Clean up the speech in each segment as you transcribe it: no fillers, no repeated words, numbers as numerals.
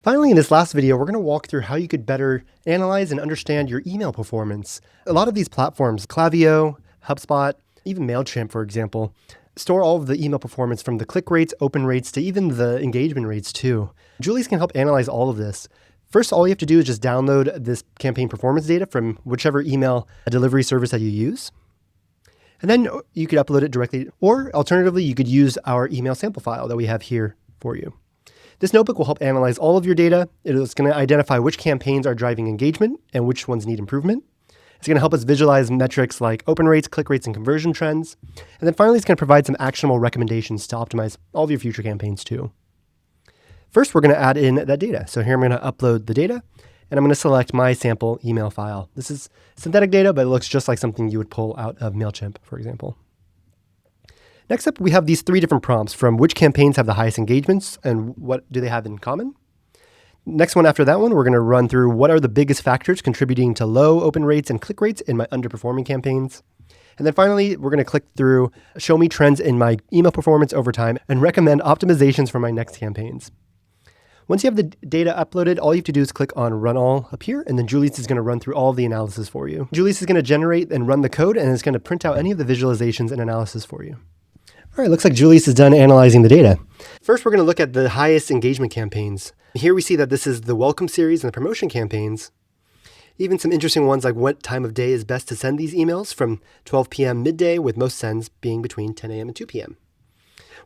Finally, in this last video, we're going to walk through how you could better analyze and understand your email performance. A lot of these platforms, Klaviyo, HubSpot, even MailChimp, for example, store all of the email performance from the click rates, open rates, to even the engagement rates too. Julius can help analyze all of this. First, all you have to do is just download this campaign performance data from whichever email delivery service that you use. And then you could upload it directly, or alternatively, you could use our email sample file that we have here for you. This notebook will help analyze all of your data. It's going to identify which campaigns are driving engagement and which ones need improvement. It's going to help us visualize metrics like open rates, click rates, and conversion trends. And then finally, it's going to provide some actionable recommendations to optimize all of your future campaigns too. First, we're going to add in that data. So here I'm going to upload the data, and I'm going to select my sample email file. This is synthetic data, but it looks just like something you would pull out of MailChimp, for example. Next up, we have these three different prompts from which campaigns have the highest engagements and what do they have in common. Next one after that one, we're going to run through what are the biggest factors contributing to low open rates and click rates in my underperforming campaigns. And then finally, we're going to click through show me trends in my email performance over time and recommend optimizations for my next campaigns. Once you have the data uploaded, all you have to do is click on Run All up here, and then Julius is going to run through all of the analysis for you. Julius is going to generate and run the code, and it's going to print out any of the visualizations and analysis for you. All right, looks like Julius is done analyzing the data. First, we're going to look at the highest engagement campaigns. Here we see that this is the welcome series and the promotion campaigns. Even some interesting ones like what time of day is best to send these emails from 12 p.m. midday, with most sends being between 10 a.m. and 2 p.m.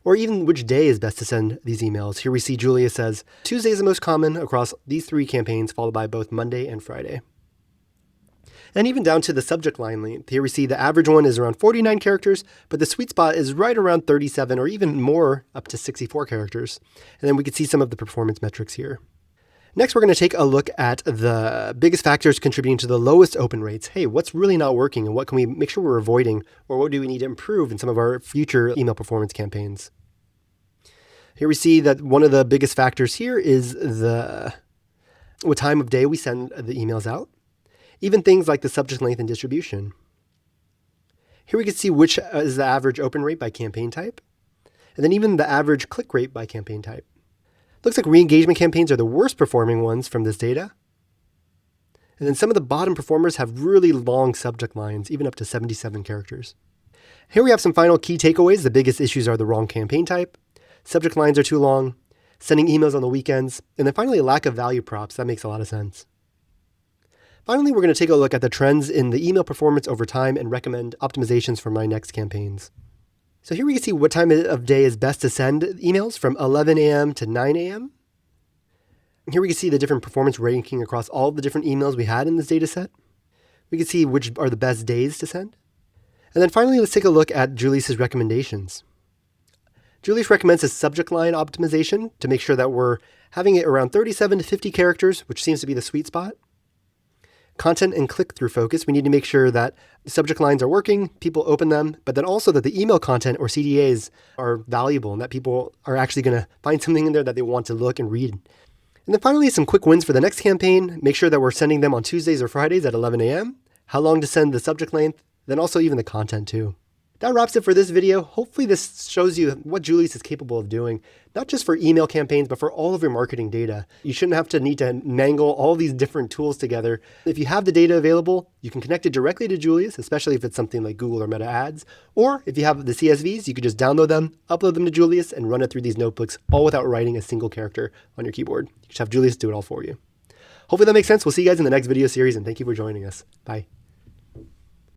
Or even which day is best to send these emails. Here we see Julius says Tuesday is the most common across these three campaigns, followed by both Monday and Friday. And even down to the subject line length. Here we see the average one is around 49 characters, but the sweet spot is right around 37 or even more, up to 64 characters. And then we can see some of the performance metrics here. Next, we're going to take a look at the biggest factors contributing to the lowest open rates. Hey, what's really not working and what can we make sure we're avoiding, or what do we need to improve in some of our future email performance campaigns? Here we see that one of the biggest factors here is what time of day we send the emails out. Even things like the subject length and distribution. Here we can see which is the average open rate by campaign type, and then even the average click rate by campaign type. Looks like re-engagement campaigns are the worst performing ones from this data. And then some of the bottom performers have really long subject lines, even up to 77 characters. Here we have some final key takeaways. The biggest issues are the wrong campaign type, subject lines are too long, sending emails on the weekends, and then finally a lack of value props. That makes a lot of sense. Finally, we're going to take a look at the trends in the email performance over time and recommend optimizations for my next campaigns. So here we can see what time of day is best to send emails from 11 a.m. to 9 a.m. Here we can see the different performance ranking across all the different emails we had in this data set. We can see which are the best days to send. And then finally, let's take a look at Julius's recommendations. Julius recommends a subject line optimization to make sure that we're having it around 37 to 50 characters, which seems to be the sweet spot. Content and click-through focus. We need to make sure that the subject lines are working, people open them, but then also that the email content or CDAs are valuable and that people are actually going to find something in there that they want to look and read. And then finally, some quick wins for the next campaign. Make sure that we're sending them on Tuesdays or Fridays at 11 a.m. How long to send the subject length, then also even the content too. That wraps it for this video. Hopefully this shows you what Julius is capable of doing, not just for email campaigns, but for all of your marketing data. You shouldn't need to mangle all these different tools together. If you have the data available, you can connect it directly to Julius, especially if it's something like Google or Meta Ads. Or if you have the CSVs, you could just download them, upload them to Julius, and run it through these notebooks, all without writing a single character on your keyboard. You just have Julius do it all for you. Hopefully that makes sense. We'll see you guys in the next video series, and thank you for joining us. Bye.